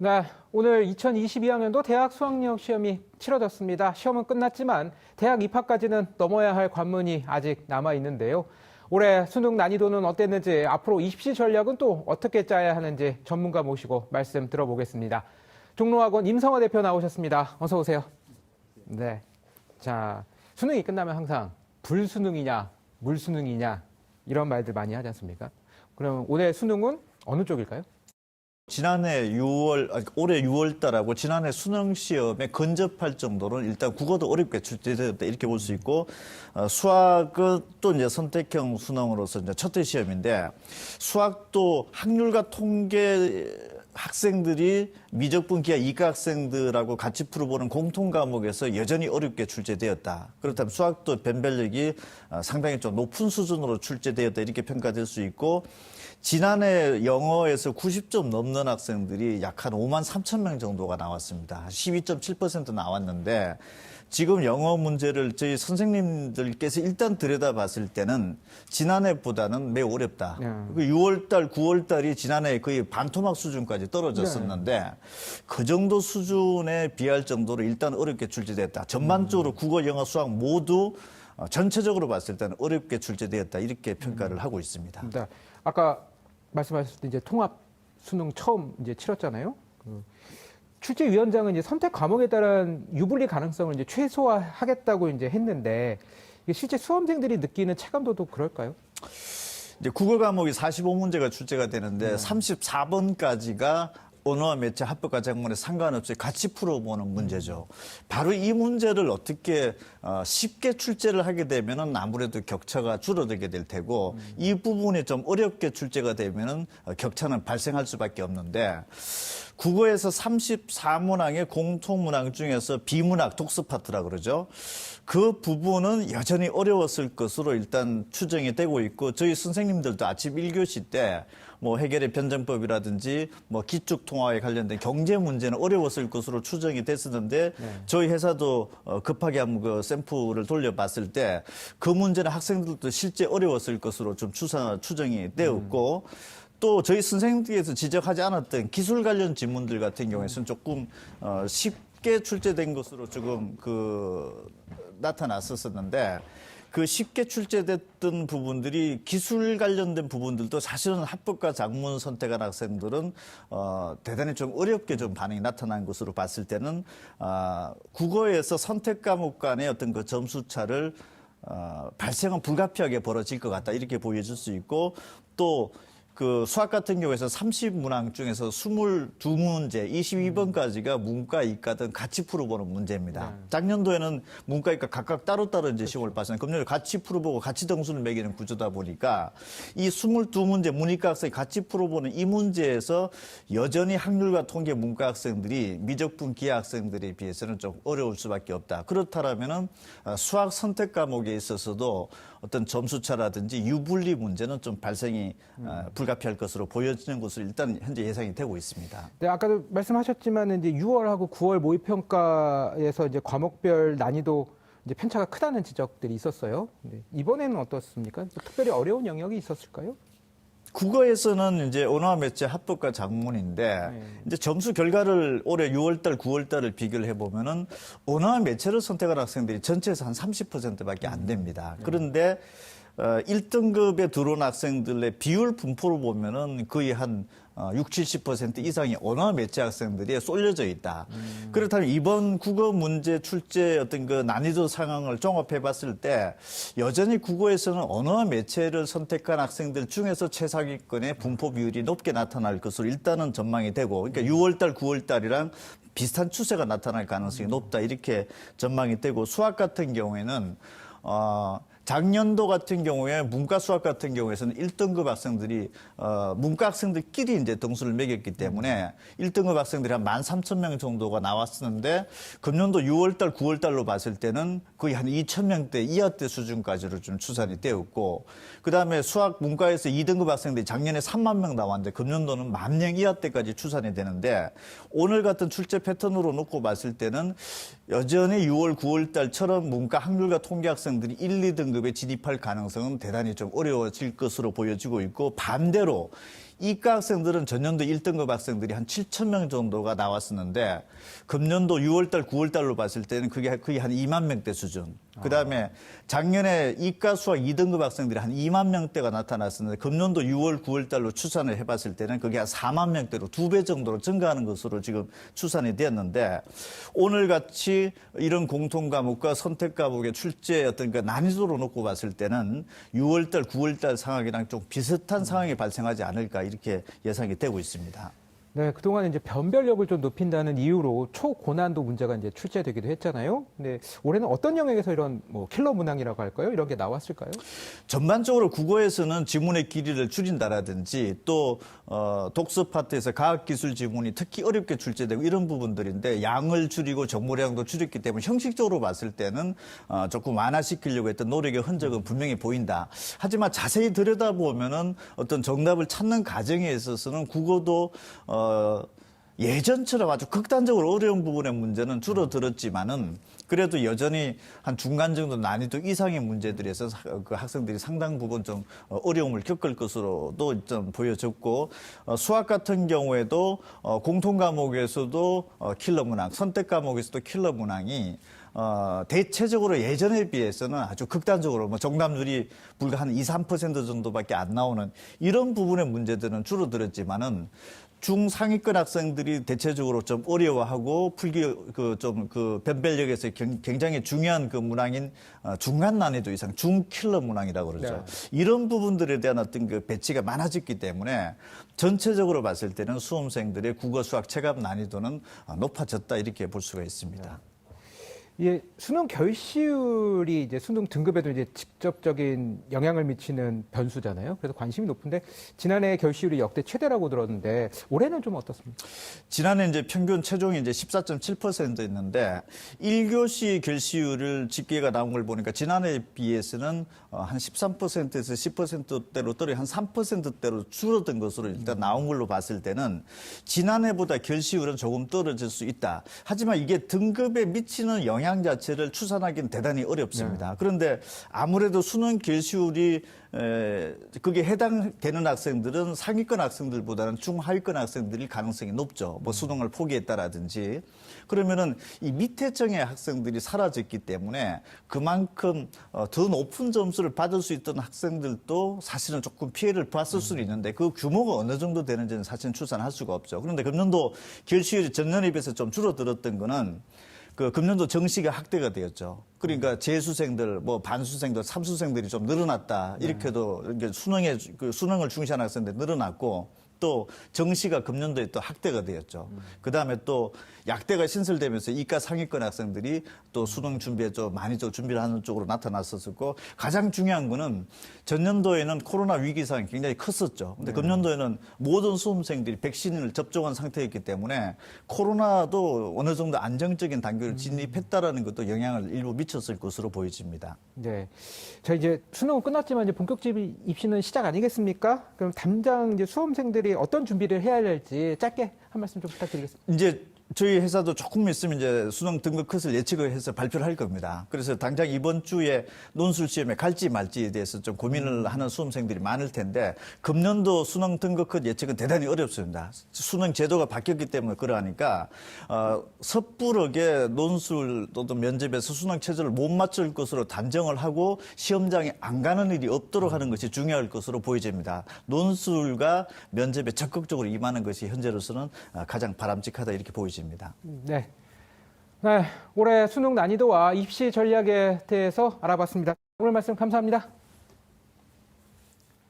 네, 오늘 2022학년도 대학 수학력 시험이 치러졌습니다. 시험은 끝났지만 대학 입학까지는 넘어야 할 관문이 아직 남아 있는데요. 올해 수능 난이도는 어땠는지, 앞으로 입시 전략은 또 어떻게 짜야 하는지 전문가 모시고 말씀 들어보겠습니다. 종로학원 임성화 대표 나오셨습니다. 어서 오세요. 네, 자, 수능이 끝나면 항상 불수능이냐, 물수능이냐 이런 말들 많이 하지 않습니까? 그럼 올해 수능은 어느 쪽일까요? 올해 6월 달하고 지난해 수능 시험에 근접할 정도로 일단 국어도 어렵게 출제되었다 이렇게 볼 수 있고, 수학은 또 이제 선택형 수능으로서 이제 첫째 시험인데, 수학도 학률과 통계 학생들이 미적분, 기하, 이과 학생들하고 같이 풀어보는 공통 과목에서 여전히 어렵게 출제되었다. 그렇다면 수학도 변별력이 상당히 좀 높은 수준으로 출제되었다 이렇게 평가될 수 있고, 지난해 영어에서 90점 넘는 학생들이 약 한 5만 3천 명 정도가 나왔습니다. 12.7% 나왔는데, 지금 영어 문제를 저희 선생님들께서 일단 들여다봤을 때는 지난해보다는 매우 어렵다. 6월달, 9월달이 지난해 거의 반토막 수준까지 떨어졌었는데, 그 정도 수준에 비할 정도로 일단 어렵게 출제됐다. 전반적으로 국어, 영어, 수학 모두 전체적으로 봤을 때는 어렵게 출제되었다 이렇게 평가를 하고 있습니다. 네. 아까 말씀하셨을 때 이제 통합 수능 처음 이제 치렀잖아요. 출제위원장은 이제 선택 과목에 따른 유불리 가능성을 이제 최소화하겠다고 이제 했는데, 이게 실제 수험생들이 느끼는 체감도도 그럴까요? 이제 국어 과목이 45문제가 출제가 되는데 34번까지가 언어와 매체 합법과 작문에 상관없이 같이 풀어보는 문제죠. 바로 이 문제를 어떻게 쉽게 출제를 하게 되면은 아무래도 격차가 줄어들게 될 테고, 이 부분이 좀 어렵게 출제가 되면은 격차는 발생할 수밖에 없는데, 국어에서 34문항의 공통문항 중에서 비문학, 독서 파트라 그러죠. 그 부분은 여전히 어려웠을 것으로 일단 추정이 되고 있고, 저희 선생님들도 아침 1교시 때 뭐 해결의 변정법이라든지 뭐 기축통화에 관련된 경제 문제는 어려웠을 것으로 추정이 됐었는데, 저희 회사도 급하게 한번 그 샘플을 돌려봤을 때 그 문제는 학생들도 실제 어려웠을 것으로 좀 추정이 되었고, 또 저희 선생님께서 지적하지 않았던 기술 관련 지문들 같은 경우에는 조금 쉽게 출제된 것으로 조금 나타났었는데, 그 쉽게 출제됐던 부분들이 기술 관련된 부분들도 사실은 합법과 작문 선택한 학생들은 대단히 좀 어렵게 좀 반응이 나타난 것으로 봤을 때는, 국어에서 선택 과목 간의 어떤 그 점수 차를 발생은 불가피하게 벌어질 것 같다 이렇게 보여줄 수 있고, 또 그 수학 같은 경우에서 30문항 중에서 22문제, 22번까지가 문과, 이과 등 같이 풀어보는 문제입니다. 작년도에는 문과, 이과 각각 따로따로 이제 시험을 봤었는데, 금년에 같이 풀어보고 같이 등수를 매기는 구조다 보니까 이 22문제 문이과 학생이 같이 풀어보는 이 문제에서 여전히 학률과 통계 문과 학생들이 미적분, 기하 학생들에 비해서는 좀 어려울 수밖에 없다. 그렇다면은 수학 선택 과목에 있어서도 어떤 점수차라든지 유불리 문제는 좀 발생이 불가피할 것으로 보여지는 것으로 일단 현재 예상이 되고 있습니다. 네, 아까도 말씀하셨지만 이제 6월하고 9월 모의평가에서 이제 과목별 난이도 이제 편차가 크다는 지적들이 있었어요. 네, 이번에는 어떻습니까? 특별히 어려운 영역이 있었을까요? 국어에서는 이제 언어와 매체 합법과 작문인데, 이제 점수 결과를 올해 6월달, 9월달을 비교를 해보면은 언어와 매체를 선택한 학생들이 전체에서 한 30%밖에 안 됩니다. 그런데 1등급에 들어온 학생들의 비율 분포를 보면은 거의 한 60, 70% 이상이 언어와 매체 학생들이 쏠려져 있다. 그렇다면 이번 국어 문제 출제 어떤 그 난이도 상황을 종합해 봤을 때 여전히 국어에서는 언어와 매체를 선택한 학생들 중에서 최상위권의 분포 비율이 높게 나타날 것으로 일단은 전망이 되고, 그러니까 6월달, 9월달이랑 비슷한 추세가 나타날 가능성이 높다 이렇게 전망이 되고, 수학 같은 경우에는 작년도 같은 경우에 문과 수학 같은 경우에는 1등급 학생들이 문과 학생들끼리 이제 등수를 매겼기 때문에 1등급 학생들이 한 13,000명 정도가 나왔었는데, 금년도 6월달, 9월달로 봤을 때는 거의 한 2,000명대 이하대 수준까지로 좀 추산이 되었고, 그다음에 수학 문과에서 2등급 학생들이 작년에 3만 명 나왔는데 금년도는 10,000명 이하대까지 추산이 되는데, 오늘 같은 출제 패턴으로 놓고 봤을 때는 여전히 6월, 9월 달처럼 문과 학률과 통계 학생들이 1, 2등급 등급에 진입할 가능성은 대단히 좀 어려워질 것으로 보여지고 있고, 반대로 이과 학생들은 전년도 1등급 학생들이 한 7천 명 정도가 나왔었는데 금년도 6월달, 9월달로 봤을 때는 그게 거의 한 2만 명대 수준. 그다음에 작년에 이과 수학 2등급 학생들이 한 2만 명대가 나타났었는데 금년도 6월, 9월달로 추산을 해봤을 때는 그게 한 4만 명대로 2배 정도로 증가하는 것으로 지금 추산이 되었는데, 오늘 같이 이런 공통 과목과 선택 과목의 출제 어떤 그 난이도로 놓고 봤을 때는 6월달, 9월달 상황이랑 좀 비슷한 상황이 발생하지 않을까 이렇게 예상이 되고 있습니다. 네, 그동안 이제 변별력을 좀 높인다는 이유로 초고난도 문제가 이제 출제되기도 했잖아요. 근데 올해는 어떤 영역에서 이런 뭐 킬러 문항이라고 할까요? 이런 게 나왔을까요? 전반적으로 국어에서는 지문의 길이를 줄인다라든지 또 독서 파트에서 과학기술 지문이 특히 어렵게 출제되고 이런 부분들인데, 양을 줄이고 정보량도 줄였기 때문에 형식적으로 봤을 때는 조금 완화시키려고 했던 노력의 흔적은 분명히 보인다. 하지만 자세히 들여다보면은 어떤 정답을 찾는 과정에 있어서는 국어도 예전처럼 아주 극단적으로 어려운 부분의 문제는 줄어들었지만은 그래도 여전히 한 중간 정도 난이도 이상의 문제들에서 그 학생들이 상당 부분 좀 어려움을 겪을 것으로도 좀 보여졌고, 수학 같은 경우에도 공통 과목에서도 킬러 문항, 선택 과목에서도 킬러 문항이 대체적으로 예전에 비해서는 아주 극단적으로 뭐 정답률이 불과 한 2, 3% 정도밖에 안 나오는 이런 부분의 문제들은 줄어들었지만은 중상위권 학생들이 대체적으로 좀 어려워하고 풀기 그 변별력에서 굉장히 중요한 그 문항인 중간 난이도 이상 중킬러 문항이라고 그러죠. 네. 이런 부분들에 대한 어떤 그 배치가 많아졌기 때문에 전체적으로 봤을 때는 수험생들의 국어 수학 체감 난이도는 높아졌다 이렇게 볼 수가 있습니다. 예, 수능 결시율이 이제 수능 등급에도 이제 직접적인 영향을 미치는 변수잖아요. 그래서 관심이 높은데 지난해 결시율이 역대 최대라고 들었는데 올해는 좀 어떻습니까? 지난해 이제 평균 최종이 이제 14.7%였는데 1교시 결시율을 집계가 나온 걸 보니까 지난해에 비해서는 한 13%에서 10%대로 떨어져 한 3%대로 줄어든 것으로 일단 나온 걸로 봤을 때는 지난해보다 결시율은 조금 떨어질 수 있다. 하지만 이게 등급에 미치는 영향 자체를 추산하기는 대단히 어렵습니다. 그런데 아무래도 수능 결시율이 그게 해당되는 학생들은 상위권 학생들보다는 중하위권 학생들일 가능성이 높죠. 뭐 수능을 포기했다라든지. 그러면은 이 밑에 층의 학생들이 사라졌기 때문에 그만큼 더 높은 점수를 받을 수 있던 학생들도 사실은 조금 피해를 봤을 수는 있는데 그 규모가 어느 정도 되는지는 사실은 추산할 수가 없죠. 그런데 금년도 결시율이 전년에 비해서 좀 줄어들었던 거는 그 금년도 정시가 확대가 되었죠. 그러니까 재수생들, 뭐 반수생들, 삼수생들이 좀 늘어났다. 이렇게도 수능을 중시하는 학생들 늘어났고, 또 정시가 금년도에 또 확대가 되었죠. 그 다음에 또 약대가 신설되면서 이과 상위권 학생들이 또 수능 준비에 좀 많이 좀 준비를 하는 쪽으로 나타났었고, 가장 중요한 거는 전년도에는 코로나 위기상이 굉장히 컸었죠. 근데 금년도에는 모든 수험생들이 백신을 접종한 상태였기 때문에 코로나도 어느 정도 안정적인 단계를 진입했다라는 것도 영향을 일부 미쳤을 것으로 보여집니다. 네. 자, 이제 수능은 끝났지만 이제 본격적 입시는 시작 아니겠습니까? 그럼 당장 이제 수험생들이 어떤 준비를 해야 할지 짧게 한 말씀 좀 부탁드리겠습니다. 이제 저희 회사도 조금 있으면 이제 수능 등급 컷을 예측을 해서 발표를 할 겁니다. 그래서 당장 이번 주에 논술 시험에 갈지 말지에 대해서 좀 고민을 하는 수험생들이 많을 텐데, 금년도 수능 등급 컷 예측은 대단히 어렵습니다. 수능 제도가 바뀌었기 때문에 그러하니까 섣부르게 논술 또는 면접에서 수능 체제를 못 맞출 것으로 단정을 하고 시험장에 안 가는 일이 없도록 하는 것이 중요할 것으로 보여집니다. 논술과 면접에 적극적으로 임하는 것이 현재로서는 가장 바람직하다 이렇게 보여집니다. 네. 네. 올해 수능 난이도와 입시 전략에 대해서 알아봤습니다. 오늘 말씀 감사합니다.